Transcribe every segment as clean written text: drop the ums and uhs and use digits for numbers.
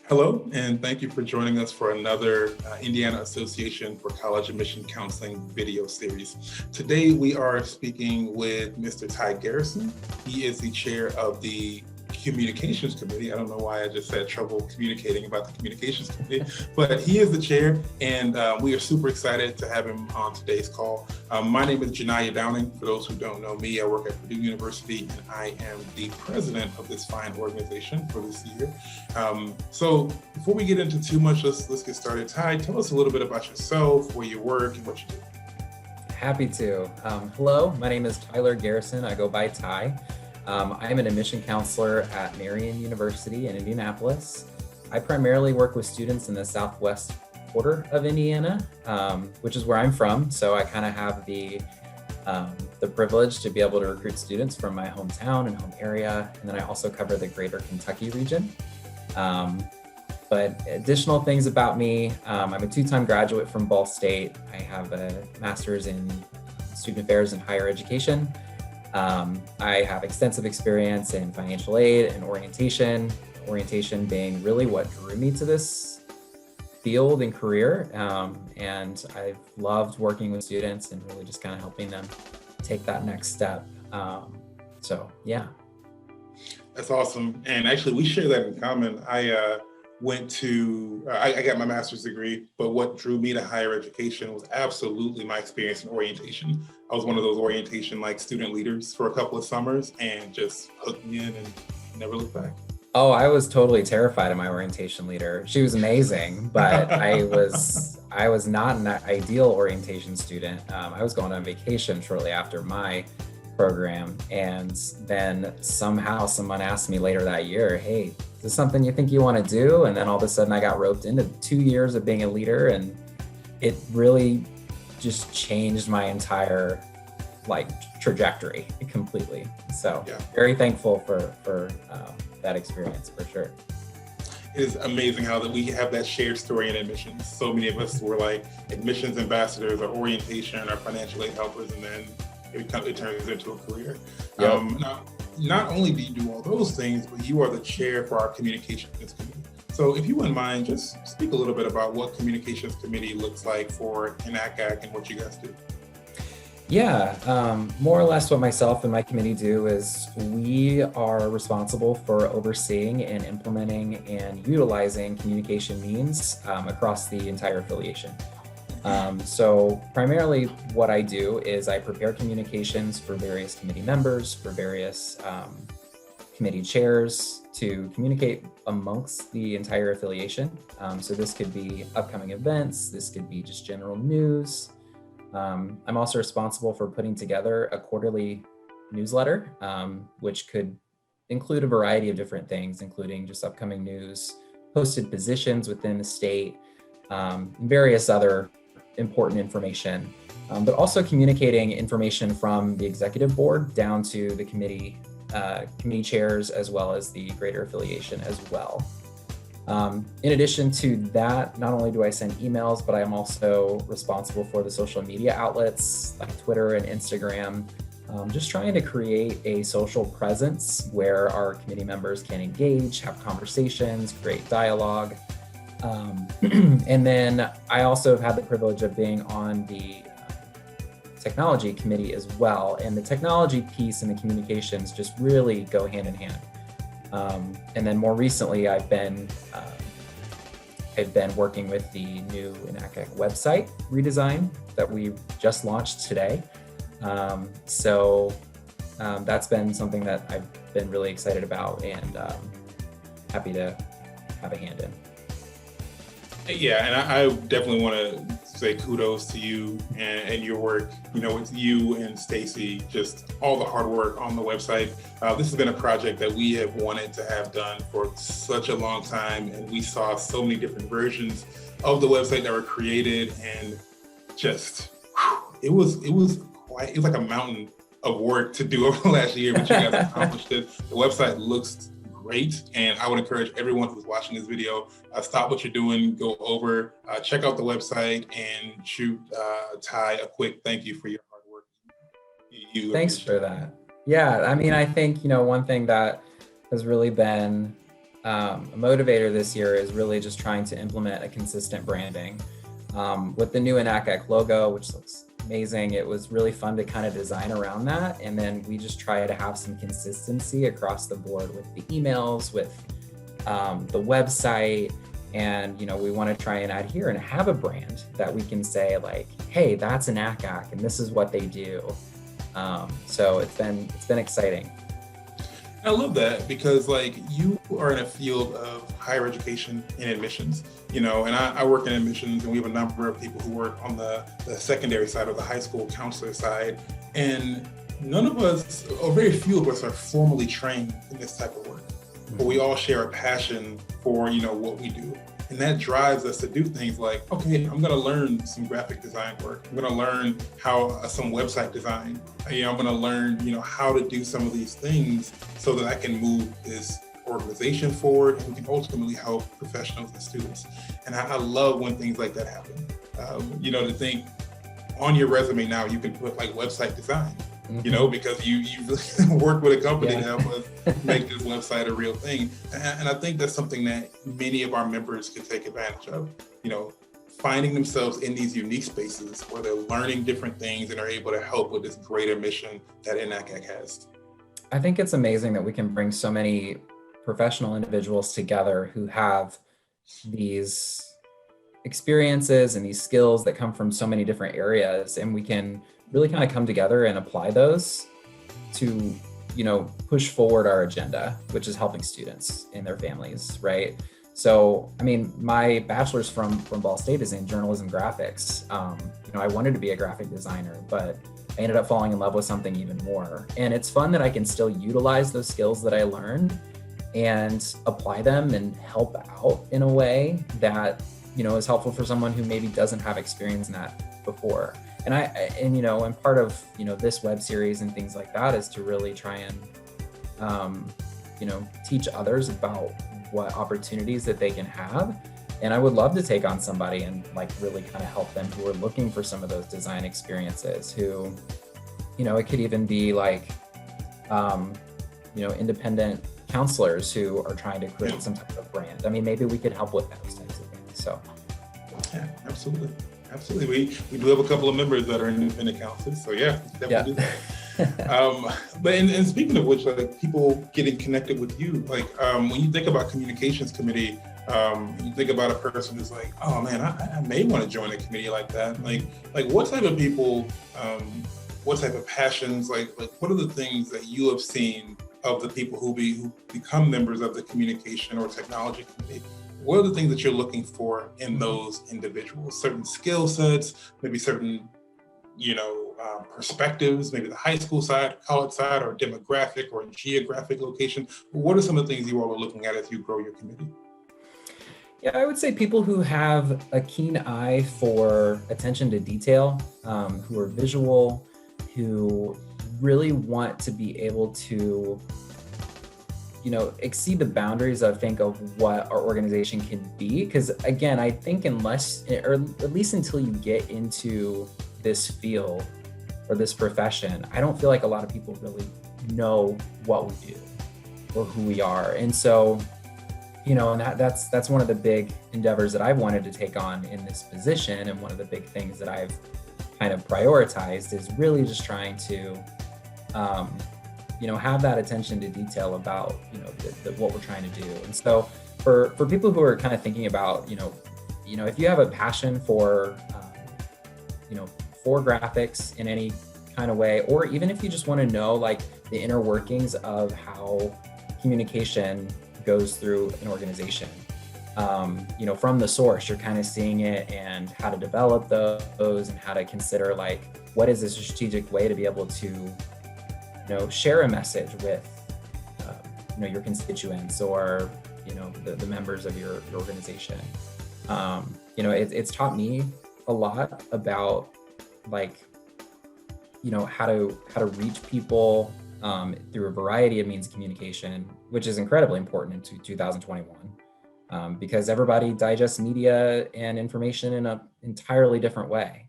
Hello, and thank you for joining us for another Indiana Association for College Admission Counseling video series. Today, we are speaking with Mr. Ty Garrison. He is the chair of the Communications Committee. I don't know why I just had trouble communicating about the Communications Committee, but he is the chair, and we are super excited to have him on today's call. My name is Janiyah Downing. For those who don't know me, I work at Purdue University, and I am the president of this fine organization for this year. So before we get into too much, let's get started. Ty, tell us a little bit about yourself, where you work, and what you do. Happy to. Hello, my name is Tyler Garrison. I go by Ty. I am an admission counselor at Marian University in Indianapolis. I primarily work with students in the southwest quarter of Indiana, which is where I'm from. So I kind of have the privilege to be able to recruit students from my hometown and home area. And then I also cover the greater Kentucky region. But additional things about me, I'm a two-time graduate from Ball State. I have a master's in student affairs and higher education. I have extensive experience in financial aid and orientation being really what drew me to this field and career. And I've loved working with students and really just kind of helping them take that next step. So yeah. That's awesome. And actually, we share that in common. I got my master's degree, but what drew me to higher education was absolutely my experience in orientation. I was one of those orientation student leaders for a couple of summers and just hooked me in and never looked back. Oh, I was totally terrified of my orientation leader. She was amazing, but I was not an ideal orientation student. I was going on vacation shortly after my program, and then somehow someone asked me later that year, hey, is this something you think you want to do? And then all of a sudden I got roped into 2 years of being a leader, and it really just changed my entire trajectory completely. So yeah. Very thankful for that experience for sure. It is amazing how that we have that shared story in admissions. So many of us were admissions ambassadors or orientation or financial aid helpers, and then it turns into a career. Yep. Now, not only do you do all those things, but you are the chair for our communications committee. So if you wouldn't mind, just speak a little bit about what communications committee looks like for NACAC and what you guys do. Yeah, more or less what myself and my committee do is we are responsible for overseeing and implementing and utilizing communication means across the entire affiliation. So primarily what I do is I prepare communications for various committee members, for various committee chairs to communicate amongst the entire affiliation. So this could be upcoming events, this could be just general news. I'm also responsible for putting together a quarterly newsletter, which could include a variety of different things, including just upcoming news, posted positions within the state, various other important information, but also communicating information from the executive board down to the committee chairs, as well as the greater affiliation as well. In addition to that, not only do I send emails, but I'm also responsible for the social media outlets like Twitter and Instagram, just trying to create a social presence where our committee members can engage, have conversations, create dialogue. And then I also have had the privilege of being on the technology committee as well. And the technology piece and the communications just really go hand in hand. And then more recently, I've been working with the new NACAC website redesign that we just launched today. So that's been something that I've been really excited about and happy to have a hand in. Yeah, and I definitely want to say kudos to you and your work. With you and Stacy, just all the hard work on the website. This has been a project that we have wanted to have done for such a long time, and we saw so many different versions of the website that were created, and just it was like a mountain of work to do over the last year, but you guys accomplished it. The website looks great, and I would encourage everyone who's watching this video, stop what you're doing, go over, check out the website, and shoot Ty a quick thank you for your hard work. Thanks for that. Yeah, I mean, I think, one thing that has really been a motivator this year is really just trying to implement a consistent branding. With the new NACAC logo, which looks amazing, it was really fun to kind of design around that. And then we just try to have some consistency across the board with the emails, with the website. And, we want to try and adhere and have a brand that we can say like, hey, that's an NACAC and this is what they do. So it's been exciting. I love that because like you are in a field of higher education and admissions, and I work in admissions, and we have a number of people who work on the secondary side or the high school counselor side. And none of us, or very few of us, are formally trained in this type of work, but we all share a passion for, what we do. And that drives us to do things like, okay, I'm going to learn some graphic design work. I'm going to learn how some website design. I'm going to learn, how to do some of these things so that I can move this organization forward and we can ultimately help professionals and students. And I love when things like that happen. To think on your resume now, you can put like website design. Because you work with a company to help us make this website a real thing. And I think that's something that many of our members can take advantage of, finding themselves in these unique spaces where they're learning different things and are able to help with this greater mission that NACAC has. I think it's amazing that we can bring so many professional individuals together who have these experiences and these skills that come from so many different areas, and we can really kind of come together and apply those to, push forward our agenda, which is helping students and their families, right? So, my bachelor's from Ball State is in journalism graphics. I wanted to be a graphic designer, but I ended up falling in love with something even more. And it's fun that I can still utilize those skills that I learned and apply them and help out in a way that, is helpful for someone who maybe doesn't have experience in that before. And part of, this web series and things like that is to really try and, teach others about what opportunities that they can have. And I would love to take on somebody and like really kind of help them who are looking for some of those design experiences who, it could even be like, independent counselors who are trying to create some type of brand. Maybe we could help with those types of things. So. Yeah, absolutely. Absolutely. We do have a couple of members that are independent counselors. So yeah, definitely do that. But and speaking of which, like people getting connected with you, like when you think about communications committee, you think about a person who's like, oh man, I may want to join a committee like that. Like what type of people, what type of passions, like what are the things that you have seen of the people who become members of the communication or technology committee? What are the things that you're looking for in those individuals? Certain skill sets, maybe certain, perspectives, maybe the high school side, college side, or demographic or geographic location. What are some of the things you all are looking at as you grow your committee? Yeah, I would say people who have a keen eye for attention to detail, who are visual, who really want to be able to exceed the boundaries, I think, of what our organization can be. Because again, I think unless, or at least until you get into this field or this profession, I don't feel like a lot of people really know what we do or who we are. And so, and that's one of the big endeavors that I've wanted to take on in this position. And one of the big things that I've kind of prioritized is really just trying to, have that attention to detail about, what we're trying to do. And so for people who are kind of thinking about, if you have a passion for, for graphics in any kind of way, or even if you just want to know like the inner workings of how communication goes through an organization, from the source, you're kind of seeing it and how to develop those and how to consider like, what is a strategic way to be able to share a message with, your constituents or, the members of your organization. It's taught me a lot about like, how to reach people through a variety of means of communication, which is incredibly important in 2021, because everybody digests media and information in an entirely different way.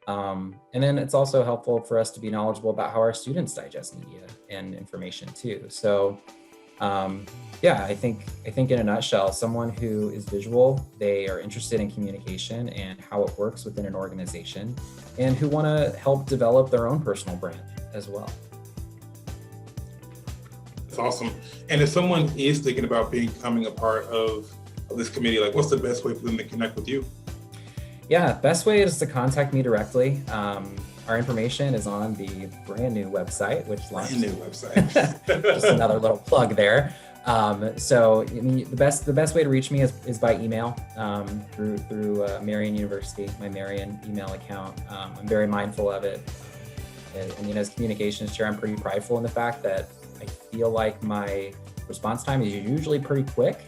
And then it's also helpful for us to be knowledgeable about how our students digest media and information too. So, Yeah, I think in a nutshell, someone who is visual, they are interested in communication and how it works within an organization, and who want to help develop their own personal brand as well. That's awesome. And if someone is thinking about becoming a part of this committee, like what's the best way for them to connect with you? Yeah, best way is to contact me directly. Our information is on the brand new website, which launched. Brand new website. Just another little plug there. So I mean, the best way to reach me is by email through Marian University, my Marian email account. I'm very mindful of it. I mean, as communications chair, I'm pretty prideful in the fact that I feel like my response time is usually pretty quick.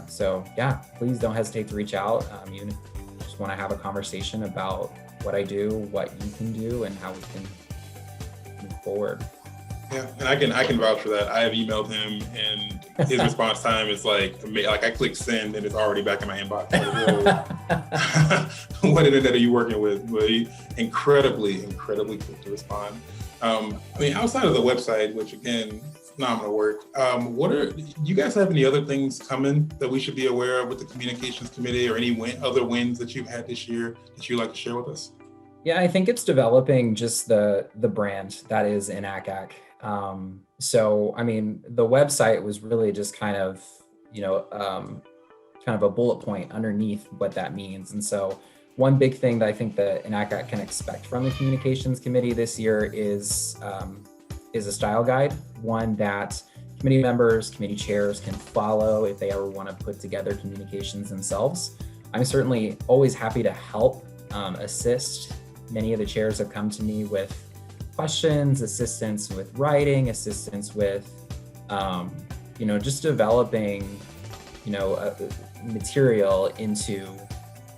So yeah, please don't hesitate to reach out. Even if you just want to have a conversation about what I do, what you can do, and how we can move forward. Yeah, and I can vouch for that. I have emailed him, and his response time is like I click send, and it's already back in my inbox. Like, what internet are you working with? But he incredibly quick to respond. I mean, outside of the website, which again, phenomenal work. Do you guys have any other things coming that we should be aware of with the communications committee, or any other wins that you've had this year that you'd like to share with us? Yeah, I think it's developing just the brand that is INACAC. So, I mean, the website was really just kind of a bullet point underneath what that means. And so one big thing that I think that INACAC can expect from the communications committee this year is a style guide, one that committee members, committee chairs can follow if they ever want to put together communications themselves. I'm certainly always happy to help assist. Many of the chairs have come to me with questions, assistance with writing, assistance with, just developing, material into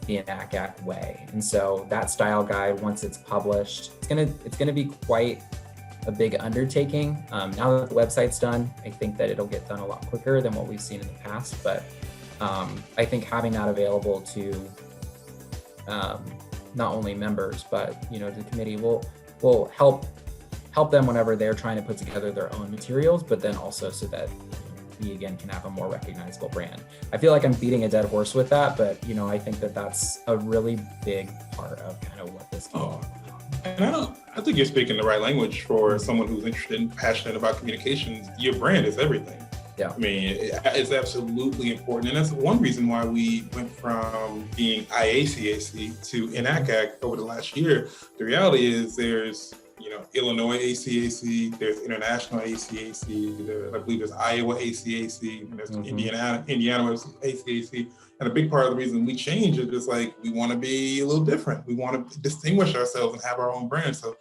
the INACAC way. And so that style guide, once it's published, it's gonna be quite a big undertaking. Now that the website's done, I think that it'll get done a lot quicker than what we've seen in the past. But I think having that available to not only members, but the committee will help them whenever they're trying to put together their own materials, but then also so that we again can have a more recognizable brand. I feel like I'm beating a dead horse with that, but I think that that's a really big part of kind of what this is. And I think you're speaking the right language for someone who's interested and passionate about communications. Your brand is everything. Yeah. I mean, it's absolutely important. And that's one reason why we went from being IACAC to INACAC over the last year. The reality is there's, Illinois ACAC, there's International ACAC, I believe there's Iowa ACAC, and there's Indiana ACAC. And a big part of the reason we change is just like, we want to be a little different. We want to distinguish ourselves and have our own brand. So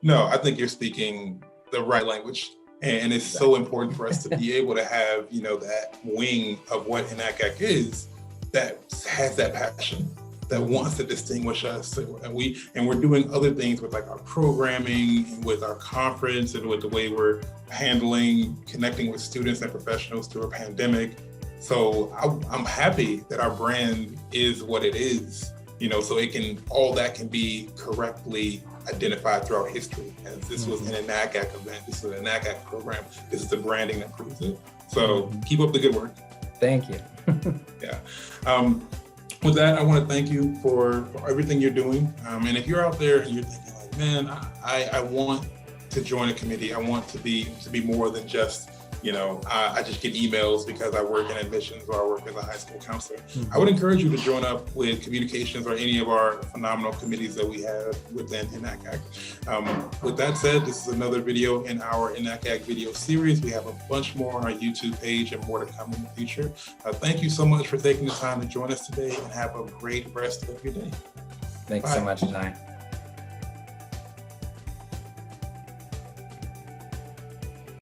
no, I think you're speaking the right language. And it's so important for us to be able to have, that wing of what INACAC is that has that passion, that wants to distinguish us. And we're doing other things with like our programming and with our conference and with the way we're connecting with students and professionals through a pandemic. So I'm happy that our brand is what it is, so all that can be correctly identified throughout history. And this was an INACAC event, this is an INACAC program, this is the branding that proves it. So keep up the good work. Thank you. Yeah. With that, I want to thank you for everything you're doing. And if you're out there and you're thinking like, man, I want to join a committee, I want to be more than just, I just get emails because I work in admissions or I work as a high school counselor. I would encourage you to join up with communications or any of our phenomenal committees that we have within INACAC. With that said, this is another video in our INACAC video series. We have a bunch more on our YouTube page and more to come in the future. Thank you so much for taking the time to join us today, and have a great rest of your day. Thanks so much, Janai.